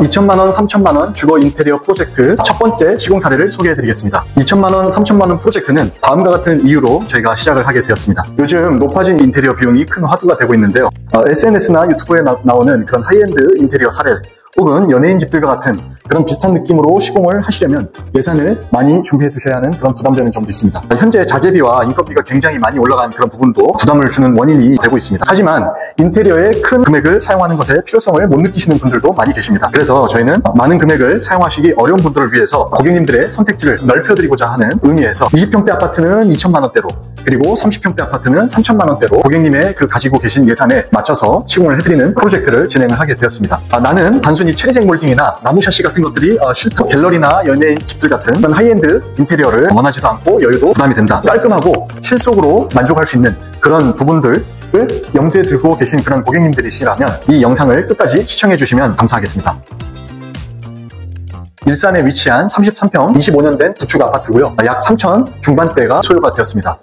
2천만원, 3천만원 주거 인테리어 프로젝트 첫 번째 시공 사례를 소개해드리겠습니다. 2천만원, 3천만원 프로젝트는 다음과 같은 이유로 저희가 시작을 하게 되었습니다. 요즘 높아진 인테리어 비용이 큰 화두가 되고 있는데요. SNS나 유튜브에 나오는 그런 하이엔드 인테리어 사례 혹은 연예인 집들과 같은 그런 비슷한 느낌으로 시공을 하시려면 예산을 많이 준비해 두셔야 하는 그런 부담되는 점도 있습니다. 현재 자재비와 인건비가 굉장히 많이 올라간 그런 부분도 부담을 주는 원인이 되고 있습니다. 하지만 인테리어에 큰 금액을 사용하는 것에 필요성을 못 느끼시는 분들도 많이 계십니다. 그래서 저희는 많은 금액을 사용하시기 어려운 분들을 위해서 고객님들의 선택지를 넓혀드리고자 하는 의미에서 20평대 아파트는 2천만원대로 그리고 30평대 아파트는 3천만원대로 고객님의 그 가지고 계신 예산에 맞춰서 시공을 해드리는 프로젝트를 진행을 하게 되었습니다. 나는 단순히 체리색 몰딩이나 나무 샤시 같은 것들이 싫고 갤러리나 연예인 집들 같은 그런 하이엔드 인테리어를 원하지도 않고 여유도 부담이 된다. 깔끔하고 실속으로 만족할 수 있는 그런 부분들을 염두에 두고 계신 그런 고객님들이시라면 이 영상을 끝까지 시청해 주시면 감사하겠습니다. 일산에 위치한 33평 25년 된 구축 아파트고요. 약 3천 중반대가 소유가 되었습니다.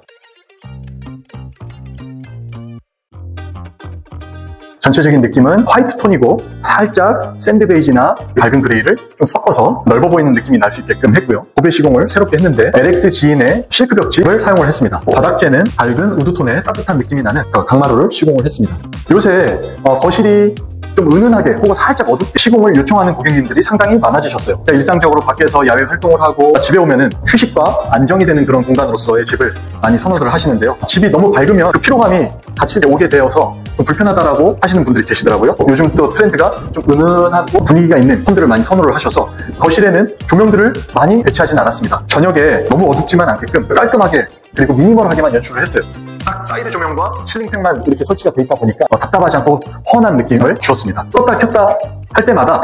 전체적인 느낌은 화이트 톤이고 살짝 샌드 베이지나 밝은 그레이를 좀 섞어서 넓어 보이는 느낌이 날 수 있게끔 했고요. 고배 시공을 새롭게 했는데 LX 지인의 실크 벽지를 사용을 했습니다. 바닥재는 밝은 우드톤의 따뜻한 느낌이 나는 강마루를 시공을 했습니다. 요새 거실이 좀 은은하게 혹은 살짝 어둡게 시공을 요청하는 고객님들이 상당히 많아지셨어요. 일상적으로 밖에서 야외 활동을 하고 집에 오면은 휴식과 안정이 되는 그런 공간으로서의 집을 많이 선호를 하시는데요. 집이 너무 밝으면 그 피로감이 같이 오게 되어서 좀 불편하다라고 하시는 분들이 계시더라고요. 요즘 또 트렌드가 좀 은은하고 분위기가 있는 톤들을 많이 선호를 하셔서 거실에는 조명들을 많이 배치하진 않았습니다. 저녁에 너무 어둡지만 않게끔 깔끔하게 그리고 미니멀하게만 연출을 했어요. 딱 사이드 조명과 실링팬만 이렇게 설치가 돼 있다 보니까 답답하지 않고 훤한 느낌을 주었습니다. 껐다 켰다 할 때마다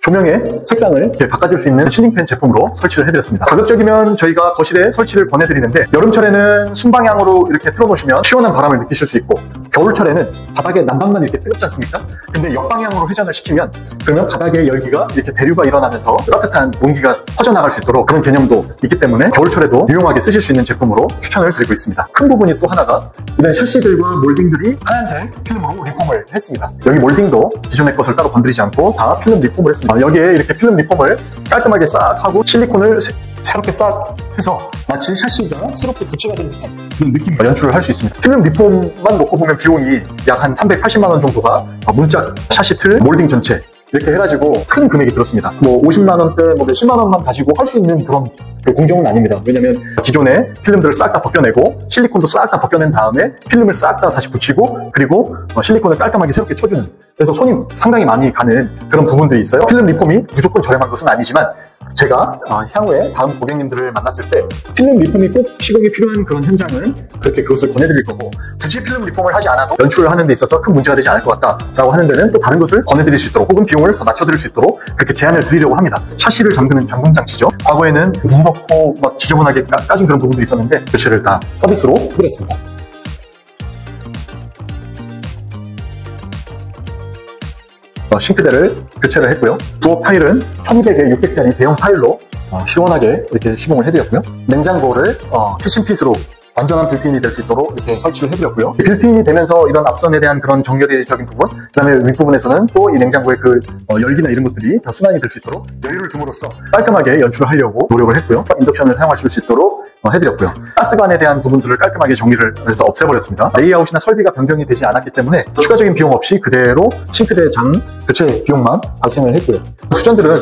조명의 색상을 이렇게 바꿔줄 수 있는 실링팬 제품으로 설치를 해드렸습니다. 가급적이면 저희가 거실에 설치를 권해드리는데 여름철에는 순방향으로 이렇게 틀어놓으시면 시원한 바람을 느끼실 수 있고 겨울철에는 바닥에 난방만 이렇게 뜨겁지 않습니까? 근데 역방향으로 회전을 시키면 그러면 바닥에 열기가 이렇게 대류가 일어나면서 따뜻한 온기가 퍼져나갈 수 있도록 그런 개념도 있기 때문에 겨울철에도 유용하게 쓰실 수 있는 제품으로 추천을 드리고 있습니다. 큰 부분이 또 하나가 이런 샤시들과 몰딩들이 하얀색 필름으로 리폼을 했습니다. 여기 몰딩도 기존의 것을 따로 건드리지 않고 다 필름 리폼을 했습니다. 여기에 이렇게 필름 리폼을 깔끔하게 싹 하고 실리콘을 새롭게 싹 해서 마치 샤시가 새롭게 교체가 된 듯한 그런 느낌을 연출을 할 수 있습니다. 필름 리폼만 놓고 보면 비용이 약 한 380만원 정도가 문짝 샤시 틀 몰딩 전체 이렇게 해가지고 큰 금액이 들었습니다. 뭐 50만원대, 뭐 몇십만원만 가지고 할 수 있는 그런 공정은 아닙니다. 왜냐면 기존의 필름들을 싹 다 벗겨내고 실리콘도 싹 다 벗겨낸 다음에 필름을 싹 다 다시 붙이고 그리고 실리콘을 깔끔하게 새롭게 쳐주는, 그래서 손이 상당히 많이 가는 그런 부분들이 있어요. 필름 리폼이 무조건 저렴한 것은 아니지만 제가 향후에 다음 고객님들을 만났을 때 필름 리폼이 꼭 시공이 필요한 그런 현장은 그렇게 그것을 권해드릴 거고, 굳이 필름 리폼을 하지 않아도 연출을 하는 데 있어서 큰 문제가 되지 않을 것 같다라고 하는 데는 또 다른 것을 권해드릴 수 있도록 혹은 비용을 더 낮춰드릴 수 있도록 그렇게 제안을 드리려고 합니다. 샤시를 잠그는 잠금 장치죠. 과거에는 무겁고 막 지저분하게 까진 그런 부분들이 있었는데 교체를 다 서비스로 해드렸습니다. 싱크대를 교체를 했고요. 부엌 타일은 1200에 600짜리 대형 타일로 시원하게 이렇게 시공을 해드렸고요. 냉장고를 키친핏으로 완전한 빌트인이 될 수 있도록 이렇게 설치를 해드렸고요. 빌트인이 되면서 이런 앞선에 대한 그런 정렬적인 부분, 그 다음에 윗부분에서는 또 이 냉장고의 그 열기나 이런 것들이 다 순환이 될 수 있도록 여유를 둠으로써 깔끔하게 연출을 하려고 노력을 했고요. 인덕션을 사용하실 수 있도록 해드렸고요. 가스관에 대한 부분들을 깔끔하게 정리를 해서 없애버렸습니다. 레이아웃이나 설비가 변경이 되지 않았기 때문에 추가적인 비용 없이 그대로 싱크대 장 교체 비용만 발생을 했고요. 수전들은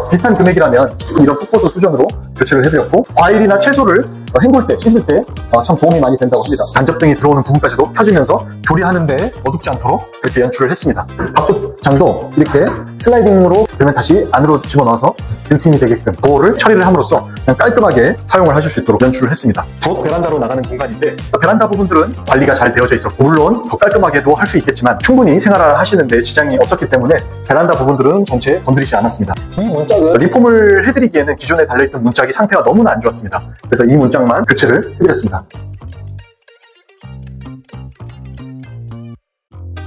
비슷한 금액이라면 이런 풋보드 수전으로 교체를 해드렸고, 과일이나 채소를 헹굴 때, 씻을 때 참 도움이 많이 된다고 합니다. 간접등이 들어오는 부분까지도 켜주면서 조리하는데 어둡지 않도록 그렇게 연출을 했습니다. 밥솥장도 이렇게 슬라이딩으로 되면 다시 안으로 집어넣어서 빌트인이 되게끔 도어를 처리를 함으로써 그냥 깔끔하게 사용을 하실 수 있도록 연출을 했습니다. 부엌 베란다로 나가는 공간인데 베란다 부분들은 관리가 잘 되어져 있었고 물론 더 깔끔하게도 할 수 있겠지만 충분히 생활을 하시는데 지장이 없었기 때문에 베란다 부분들은 전체 건드리지 않았습니다. 이 문짝은 리폼을 해드리기에는 기존에 달려있던 문짝이 상태가 너무나 안 좋았습니다. 그래서 이 문짝만 교체를 해드렸습니다.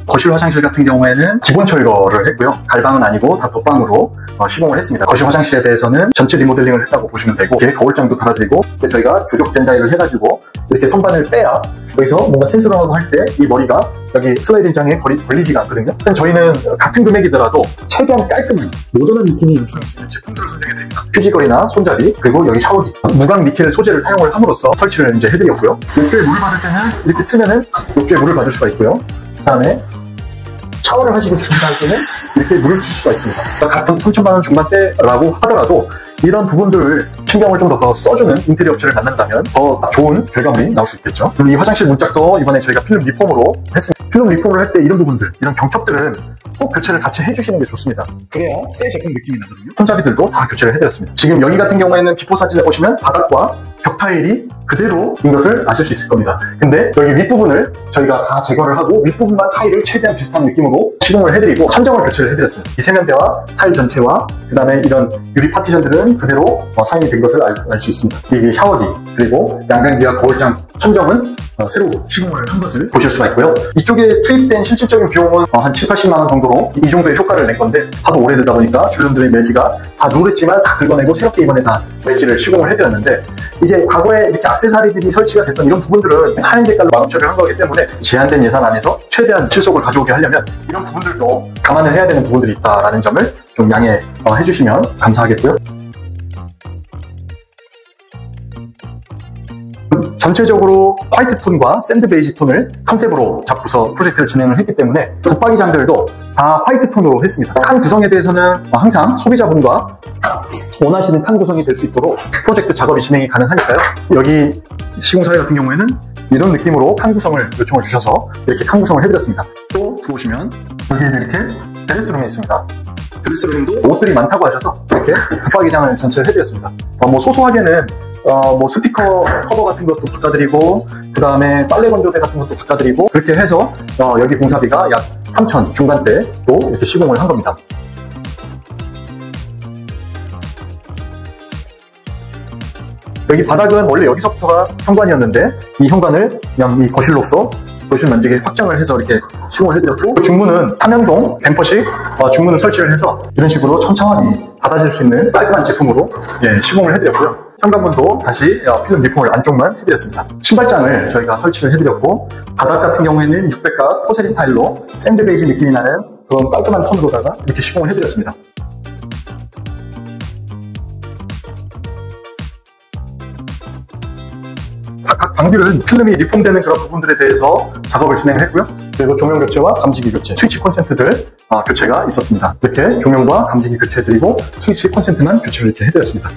거실 화장실 같은 경우에는 기본 철거를 했고요. 갈방은 아니고 다 덧방으로 시공을 했습니다. 거실 화장실에 대해서는 전체 리모델링을 했다고 보시면 되고, 이렇게 거울장도 달아드리고, 저희가 조족 젠다이를 해가지고 이렇게 선반을 빼야 여기서 뭔가 센스러하고 할 때 이 머리가 여기 슬라이딩 장에 걸리지가 않거든요. 저희는 같은 금액이더라도 최대한 깔끔한 모던한 느낌이 연출할 수 있는 제품들을 선정해드립니다. 휴지거리나 손잡이, 그리고 여기 샤워기, 무광 니켈 소재를 사용을 함으로써 설치를 이제 해드렸고요. 욕조에 물을 받을 때는 이렇게 틀면은 욕조에 물을 받을 수가 있고요. 그 다음에 샤워를 하시고 싶다 할 때는 이렇게 물을 주실 수가 있습니다. 같은 3,000만 원 중반대라고 하더라도 이런 부분들을 신경을 좀 더 써주는 인테리어 업체를 만난다면 더 좋은 결과물이 나올 수 있겠죠. 이 화장실 문짝도 이번에 저희가 필름 리폼으로 했습니다. 필름 리폼을 할 때 이런 부분들, 이런 경첩들은 꼭 교체를 같이 해주시는 게 좋습니다. 그래야 새 제품 느낌이 나거든요. 손잡이들도 다 교체를 해드렸습니다. 지금 여기 같은 경우에는 비포 사진을 보시면 바닥과 벽 타일이 그대로인 것을 아실 수 있을 겁니다. 근데 여기 윗부분을 저희가 다 제거를 하고 윗부분만 타일을 최대한 비슷한 느낌으로 시공을 해드리고 천정을 교체를 해드렸습니다. 이 세면대와 타일 전체와 그 다음에 이런 유리 파티션들은 그대로 사용이 된 것을 알 수 있습니다. 이게 샤워기, 그리고 양변기와 거울장 천정은 새로 시공을 한 것을 보실 수가 있고요. 이쪽에 투입된 실질적인 비용은 한 7, 80만 원 정도로 이 정도의 효과를 낸 건데, 하도 오래되다 보니까 줄눈들의 매지가 다 누랬지만 다 긁어내고 새롭게 이번에 다 매지를 시공을 해드렸는데, 이제 과거에 이렇게 액세서리들이 설치가 됐던 이런 부분들은 하얀 색깔로 마감 처리를 한 거기 때문에 제한된 예산 안에서 최대한 실속을 가져오게 하려면 이런 부분들도 감안을 해야 되는 부분들이 있다는 점을 좀 양해해 주시면 감사하겠고요. 전체적으로 화이트 톤과 샌드 베이지 톤을 컨셉으로 잡고서 프로젝트를 진행을 했기 때문에 붙박이장들도 다 화이트 톤으로 했습니다. 칸 구성에 대해서는 항상 소비자분과 원하시는 칸 구성이 될 수 있도록 프로젝트 작업이 진행이 가능하니까요. 여기 시공사례 같은 경우에는 이런 느낌으로 칸 구성을 요청을 주셔서 이렇게 칸 구성을 해드렸습니다. 또 들어오시면 여기에는 이렇게 드레스룸이 있습니다. 드레스룸도 옷들이 많다고 하셔서 이렇게 붙박이장을 전체를 해드렸습니다. 소소하게는 스피커 커버 같은 것도 바꿔드리고, 그 다음에 빨래 건조대 같은 것도 바꿔드리고, 그렇게 해서 여기 공사비가 약 3,000 중반대로 이렇게 시공을 한 겁니다. 여기 바닥은 원래 여기서부터가 현관이었는데 이 현관을 그냥 이 거실로서 거실 면적에 확장을 해서 이렇게 시공을 해드렸고, 중문은 삼연동 뱀퍼식 중문을 설치를 해서 이런 식으로 천천히 닫아질 수 있는 깔끔한 제품으로 시공을 해드렸고요. 현관문도 다시 필름 리폼을 안쪽만 해드렸습니다. 신발장을 저희가 설치를 해드렸고, 바닥 같은 경우에는 600각 포세린 타일로 샌드 베이지 느낌이 나는 그런 깔끔한 톤으로다가 이렇게 시공을 해드렸습니다. 각 방들은 필름이 리폼되는 그런 부분들에 대해서 작업을 진행했고요. 그리고 조명 교체와 감지기 교체, 스위치 콘센트들 교체가 있었습니다. 이렇게 조명과 감지기 교체해드리고 스위치 콘센트만 교체를 이렇게 해드렸습니다.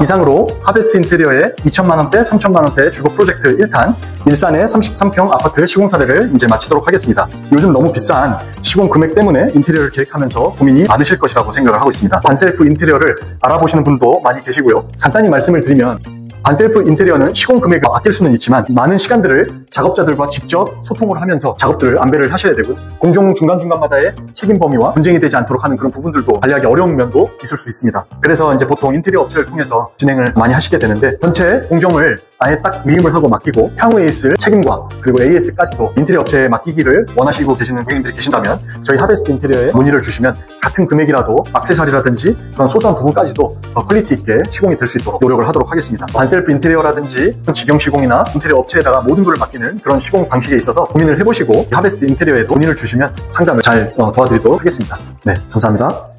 이상으로 하베스트 인테리어의 2,000만원대, 3,000만원대 주거 프로젝트 1탄 일산의 33평 아파트 시공 사례를 이제 마치도록 하겠습니다. 요즘 너무 비싼 시공 금액 때문에 인테리어를 계획하면서 고민이 많으실 것이라고 생각을 하고 있습니다. 반셀프 인테리어를 알아보시는 분도 많이 계시고요. 간단히 말씀을 드리면 반셀프 인테리어는 시공 금액을 아낄 수는 있지만 많은 시간들을 작업자들과 직접 소통을 하면서 작업들을 안배를 하셔야 되고, 공정 중간중간마다의 책임 범위와 분쟁이 되지 않도록 하는 그런 부분들도 관리하기 어려운 면도 있을 수 있습니다. 그래서 이제 보통 인테리어 업체를 통해서 진행을 많이 하시게 되는데, 전체 공정을 아예 딱 위임을 하고 맡기고 향후에 있을 책임과 그리고 AS까지도 인테리어 업체에 맡기기를 원하시고 계시는 고객님들이 계신다면 저희 하베스트 인테리어에 문의를 주시면 같은 금액이라도 액세서리라든지 그런 소소한 부분까지도 더 퀄리티 있게 시공이 될 수 있도록 노력을 하도록 하겠습니다. 반셀프 인테리어라든지 직영 시공이나 인테리어 업체에다가 모든 걸 맡기는 그런 시공 방식에 있어서 고민을 해보시고 하베스트 인테리어에도 문의를 주시면 상담을 잘 도와드리도록 하겠습니다. 네, 감사합니다.